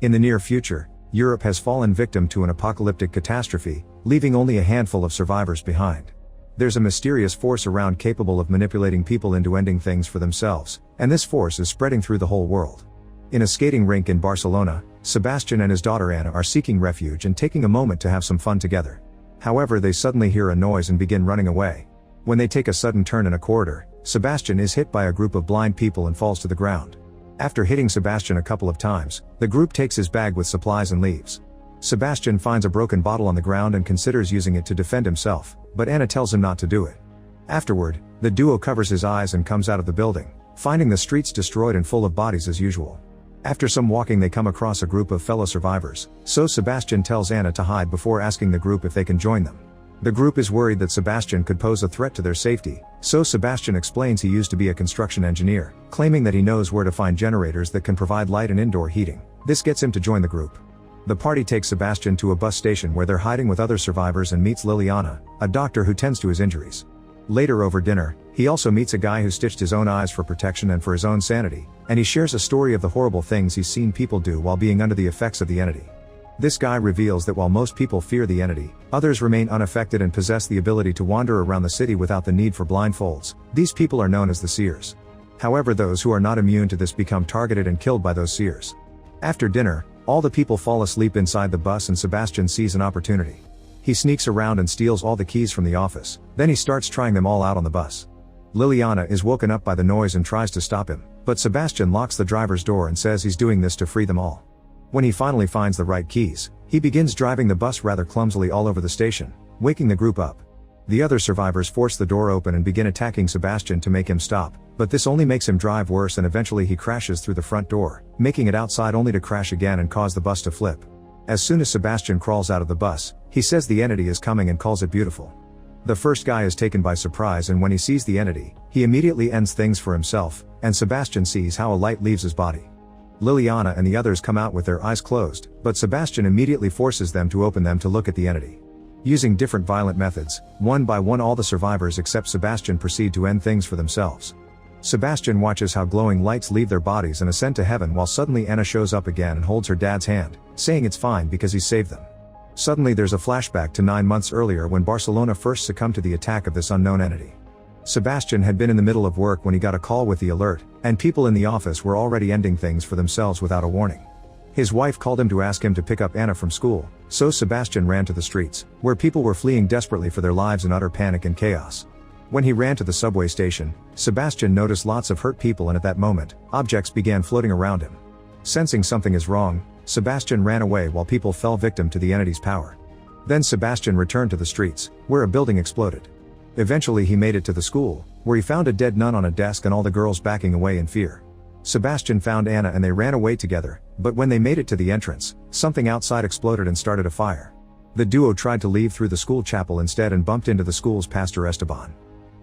In the near future, Europe has fallen victim to an apocalyptic catastrophe, leaving only a handful of survivors behind. There's a mysterious force around capable of manipulating people into ending things for themselves, and this force is spreading through the whole world. In a skating rink in Barcelona, Sebastian and his daughter Anna are seeking refuge and taking a moment to have some fun together. However, they suddenly hear a noise and begin running away. When they take a sudden turn in a corridor, Sebastian is hit by a group of blind people and falls to the ground. After hitting Sebastian a couple of times, the group takes his bag with supplies and leaves. Sebastian finds a broken bottle on the ground and considers using it to defend himself, but Anna tells him not to do it. Afterward, the duo covers his eyes and comes out of the building, finding the streets destroyed and full of bodies as usual. After some walking, they come across a group of fellow survivors, so Sebastian tells Anna to hide before asking the group if they can join them. The group is worried that Sebastian could pose a threat to their safety, so Sebastian explains he used to be a construction engineer, claiming that he knows where to find generators that can provide light and indoor heating. This gets him to join the group. The party takes Sebastian to a bus station where they're hiding with other survivors and meets Liliana, a doctor who tends to his injuries. Later over dinner, he also meets a guy who stitched his own eyes for protection and for his own sanity, and he shares a story of the horrible things he's seen people do while being under the effects of the entity. This guy reveals that while most people fear the entity, others remain unaffected and possess the ability to wander around the city without the need for blindfolds. These people are known as the seers. However, those who are not immune to this become targeted and killed by those seers. After dinner, all the people fall asleep inside the bus and Sebastian sees an opportunity. He sneaks around and steals all the keys from the office, then he starts trying them all out on the bus. Liliana is woken up by the noise and tries to stop him, but Sebastian locks the driver's door and says he's doing this to free them all. When he finally finds the right keys, he begins driving the bus rather clumsily all over the station, waking the group up. The other survivors force the door open and begin attacking Sebastian to make him stop, but this only makes him drive worse and eventually he crashes through the front door, making it outside only to crash again and cause the bus to flip. As soon as Sebastian crawls out of the bus, he says the entity is coming and calls it beautiful. The first guy is taken by surprise, and when he sees the entity, he immediately ends things for himself, and Sebastian sees how a light leaves his body. Liliana and the others come out with their eyes closed, but Sebastian immediately forces them to open them to look at the entity. Using different violent methods, one by one all the survivors except Sebastian proceed to end things for themselves. Sebastian watches how glowing lights leave their bodies and ascend to heaven while suddenly Anna shows up again and holds her dad's hand, saying it's fine because he saved them. Suddenly there's a flashback to 9 months earlier when Barcelona first succumbed to the attack of this unknown entity. Sebastian had been in the middle of work when he got a call with the alert, and people in the office were already ending things for themselves without a warning. His wife called him to ask him to pick up Anna from school, so Sebastian ran to the streets, where people were fleeing desperately for their lives in utter panic and chaos. When he ran to the subway station, Sebastian noticed lots of hurt people, and at that moment, objects began floating around him. Sensing something is wrong, Sebastian ran away while people fell victim to the entity's power. Then Sebastian returned to the streets, where a building exploded. Eventually he made it to the school, where he found a dead nun on a desk and all the girls backing away in fear. Sebastian found Anna and they ran away together, but when they made it to the entrance, something outside exploded and started a fire. The duo tried to leave through the school chapel instead and bumped into the school's pastor Esteban.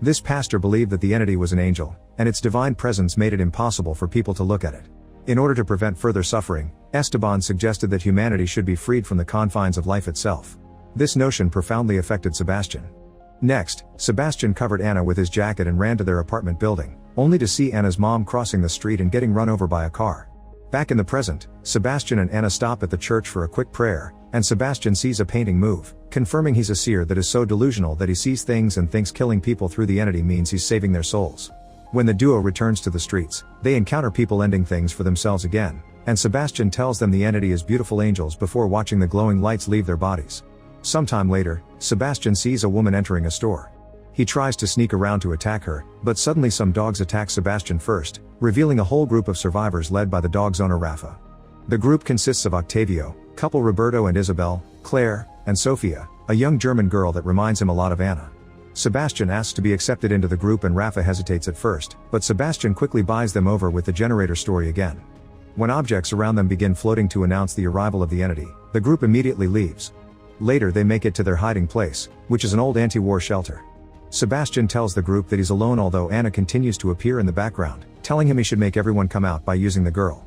This pastor believed that the entity was an angel, and its divine presence made it impossible for people to look at it. In order to prevent further suffering, Esteban suggested that humanity should be freed from the confines of life itself. This notion profoundly affected Sebastian. Next, Sebastian covered Anna with his jacket and ran to their apartment building, only to see Anna's mom crossing the street and getting run over by a car. Back in the present, Sebastian and Anna stop at the church for a quick prayer, and Sebastian sees a painting move, confirming he's a seer that is so delusional that he sees things and thinks killing people through the entity means he's saving their souls. When the duo returns to the streets, they encounter people ending things for themselves again, and Sebastian tells them the entity is beautiful angels before watching the glowing lights leave their bodies. Sometime later, Sebastian sees a woman entering a store. He tries to sneak around to attack her, but suddenly some dogs attack Sebastian first, revealing a whole group of survivors led by the dog's owner Rafa. The group consists of Octavio, couple Roberto and Isabel, Claire, and Sofia, a young German girl that reminds him a lot of Anna. Sebastian asks to be accepted into the group and Rafa hesitates at first, but Sebastian quickly buys them over with the generator story again. When objects around them begin floating to announce the arrival of the entity, the group immediately leaves. Later they make it to their hiding place, which is an old anti-war shelter. Sebastian tells the group that he's alone, although Anna continues to appear in the background, telling him he should make everyone come out by using the girl.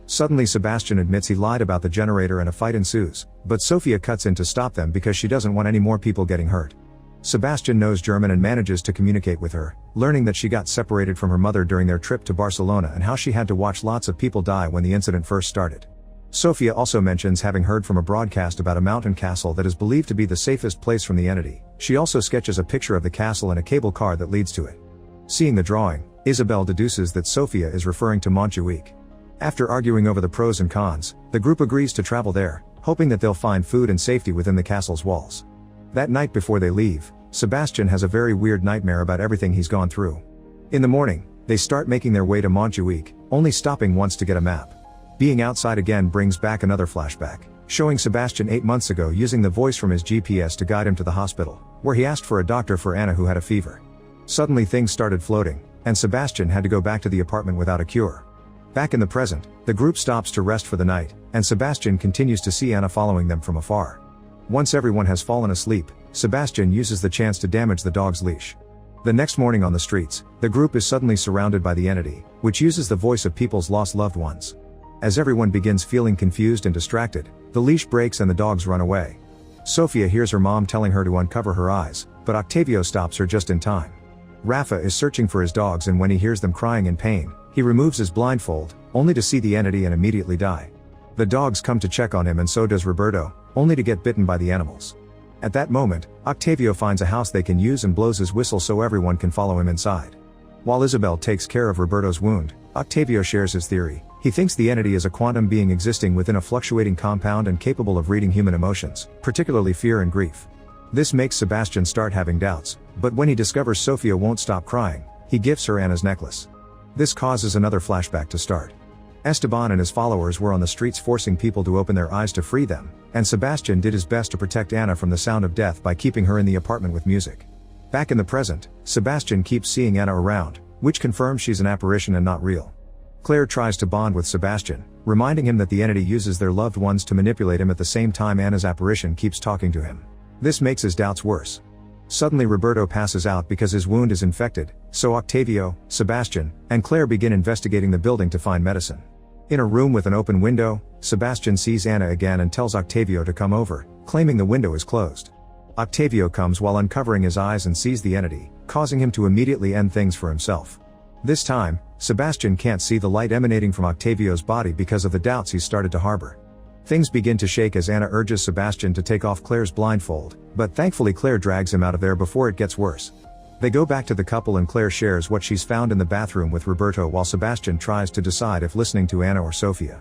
Suddenly Sebastian admits he lied about the generator and a fight ensues, but Sofia cuts in to stop them because she doesn't want any more people getting hurt. Sebastian knows German and manages to communicate with her, learning that she got separated from her mother during their trip to Barcelona and how she had to watch lots of people die when the incident first started. Sofia also mentions having heard from a broadcast about a mountain castle that is believed to be the safest place from the entity. She also sketches a picture of the castle and a cable car that leads to it. Seeing the drawing, Isabel deduces that Sofia is referring to Montjuic. After arguing over the pros and cons, the group agrees to travel there, hoping that they'll find food and safety within the castle's walls. That night before they leave, Sebastian has a very weird nightmare about everything he's gone through. In the morning, they start making their way to Montjuic, only stopping once to get a map. Being outside again brings back another flashback, showing Sebastian 8 months ago using the voice from his GPS to guide him to the hospital, where he asked for a doctor for Anna who had a fever. Suddenly things started floating, and Sebastian had to go back to the apartment without a cure. Back in the present, the group stops to rest for the night, and Sebastian continues to see Anna following them from afar. Once everyone has fallen asleep, Sebastian uses the chance to damage the dog's leash. The next morning on the streets, the group is suddenly surrounded by the entity, which uses the voice of people's lost loved ones. As everyone begins feeling confused and distracted, the leash breaks and the dogs run away. Sofia hears her mom telling her to uncover her eyes, but Octavio stops her just in time. Rafa is searching for his dogs, and when he hears them crying in pain, he removes his blindfold, only to see the entity and immediately die. The dogs come to check on him, and so does Roberto, only to get bitten by the animals. At that moment, Octavio finds a house they can use and blows his whistle so everyone can follow him inside. While Isabel takes care of Roberto's wound, Octavio shares his theory. He thinks the entity is a quantum being existing within a fluctuating compound and capable of reading human emotions, particularly fear and grief. This makes Sebastian start having doubts, but when he discovers Sofia won't stop crying, he gifts her Anna's necklace. This causes another flashback to start. Esteban and his followers were on the streets forcing people to open their eyes to free them, and Sebastian did his best to protect Anna from the sound of death by keeping her in the apartment with music. Back in the present, Sebastian keeps seeing Anna around, which confirms she's an apparition and not real. Claire tries to bond with Sebastian, reminding him that the entity uses their loved ones to manipulate him. At the same time, Anna's apparition keeps talking to him. This makes his doubts worse. Suddenly Roberto passes out because his wound is infected, so Octavio, Sebastian, and Claire begin investigating the building to find medicine. In a room with an open window, Sebastian sees Anna again and tells Octavio to come over, claiming the window is closed. Octavio comes while uncovering his eyes and sees the entity, causing him to immediately end things for himself. This time, Sebastian can't see the light emanating from Octavio's body because of the doubts he's started to harbor. Things begin to shake as Anna urges Sebastian to take off Claire's blindfold, but thankfully Claire drags him out of there before it gets worse. They go back to the couple and Claire shares what she's found in the bathroom with Roberto while Sebastian tries to decide if listening to Anna or Sofia.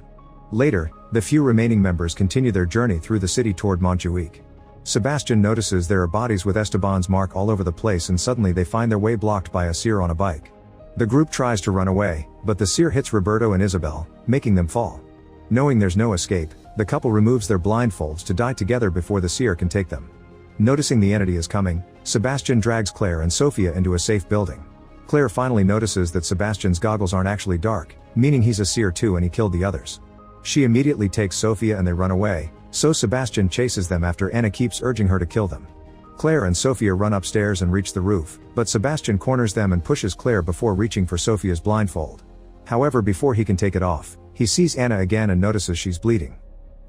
Later, the few remaining members continue their journey through the city toward Montjuic. Sebastian notices there are bodies with Esteban's mark all over the place, and suddenly they find their way blocked by a seer on a bike. The group tries to run away, but the seer hits Roberto and Isabel, making them fall. Knowing there's no escape, the couple removes their blindfolds to die together before the seer can take them. Noticing the entity is coming, Sebastian drags Claire and Sofia into a safe building. Claire finally notices that Sebastian's goggles aren't actually dark, meaning he's a seer too and he killed the others. She immediately takes Sofia and they run away, so Sebastian chases them after Anna keeps urging her to kill them. Claire and Sofia run upstairs and reach the roof, but Sebastian corners them and pushes Claire before reaching for Sofia's blindfold. However, before he can take it off, he sees Anna again and notices she's bleeding.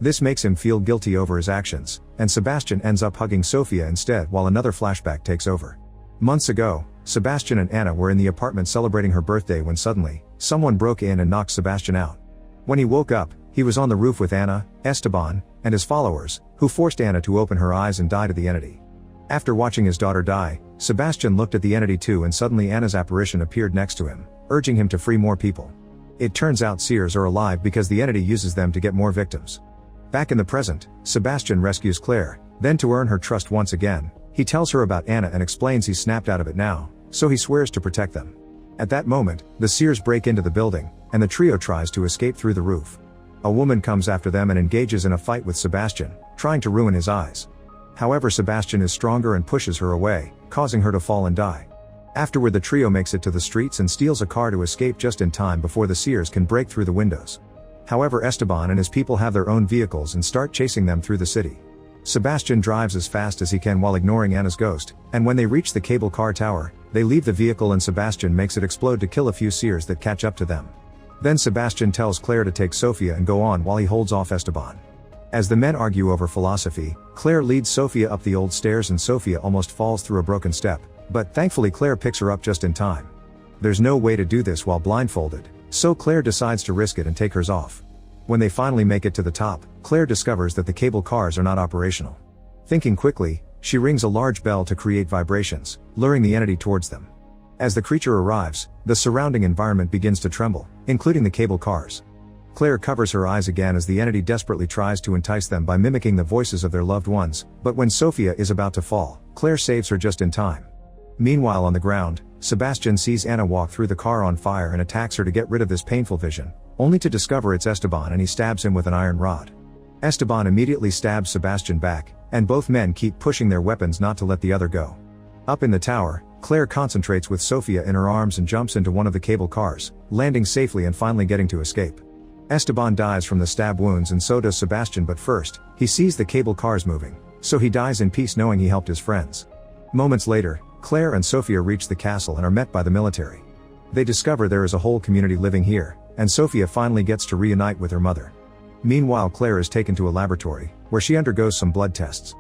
This makes him feel guilty over his actions, and Sebastian ends up hugging Sofia instead while another flashback takes over. Months ago, Sebastian and Anna were in the apartment celebrating her birthday when suddenly, someone broke in and knocked Sebastian out. When he woke up, he was on the roof with Anna, Esteban, and his followers, who forced Anna to open her eyes and die to the entity. After watching his daughter die, Sebastian looked at the entity too, and suddenly Anna's apparition appeared next to him, urging him to free more people. It turns out seers are alive because the entity uses them to get more victims. Back in the present, Sebastian rescues Claire, then to earn her trust once again, he tells her about Anna and explains he's snapped out of it now, so he swears to protect them. At that moment, the seers break into the building, and the trio tries to escape through the roof. A woman comes after them and engages in a fight with Sebastian, trying to ruin his eyes. However, Sebastian is stronger and pushes her away, causing her to fall and die. Afterward, the trio makes it to the streets and steals a car to escape just in time before the seers can break through the windows. However, Esteban and his people have their own vehicles and start chasing them through the city. Sebastian drives as fast as he can while ignoring Anna's ghost, and when they reach the cable car tower, they leave the vehicle and Sebastian makes it explode to kill a few seers that catch up to them. Then Sebastian tells Claire to take Sofia and go on while he holds off Esteban. As the men argue over philosophy, Claire leads Sofia up the old stairs and Sofia almost falls through a broken step, but thankfully Claire picks her up just in time. There's no way to do this while blindfolded, so Claire decides to risk it and take hers off. When they finally make it to the top, Claire discovers that the cable cars are not operational. Thinking quickly, she rings a large bell to create vibrations, luring the entity towards them. As the creature arrives, the surrounding environment begins to tremble, including the cable cars. Claire covers her eyes again as the entity desperately tries to entice them by mimicking the voices of their loved ones, but when Sophia is about to fall, Claire saves her just in time. Meanwhile on the ground, Sebastian sees Anna walk through the car on fire and attacks her to get rid of this painful vision, only to discover it's Esteban and he stabs him with an iron rod. Esteban immediately stabs Sebastian back, and both men keep pushing their weapons not to let the other go. Up in the tower, Claire concentrates with Sophia in her arms and jumps into one of the cable cars, landing safely and finally getting to escape. Esteban dies from the stab wounds and so does Sebastian, but first, he sees the cable cars moving, so he dies in peace knowing he helped his friends. Moments later, Claire and Sophia reach the castle and are met by the military. They discover there is a whole community living here, and Sophia finally gets to reunite with her mother. Meanwhile Claire is taken to a laboratory, where she undergoes some blood tests.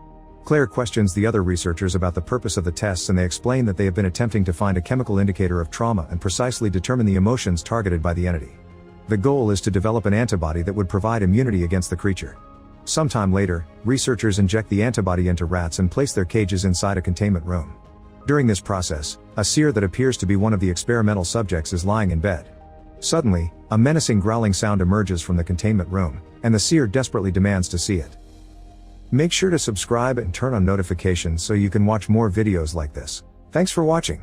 Claire questions the other researchers about the purpose of the tests and they explain that they have been attempting to find a chemical indicator of trauma and precisely determine the emotions targeted by the entity. The goal is to develop an antibody that would provide immunity against the creature. Sometime later, researchers inject the antibody into rats and place their cages inside a containment room. During this process, a seer that appears to be one of the experimental subjects is lying in bed. Suddenly, a menacing growling sound emerges from the containment room, and the seer desperately demands to see it. Make sure to subscribe and turn on notifications so you can watch more videos like this. Thanks for watching.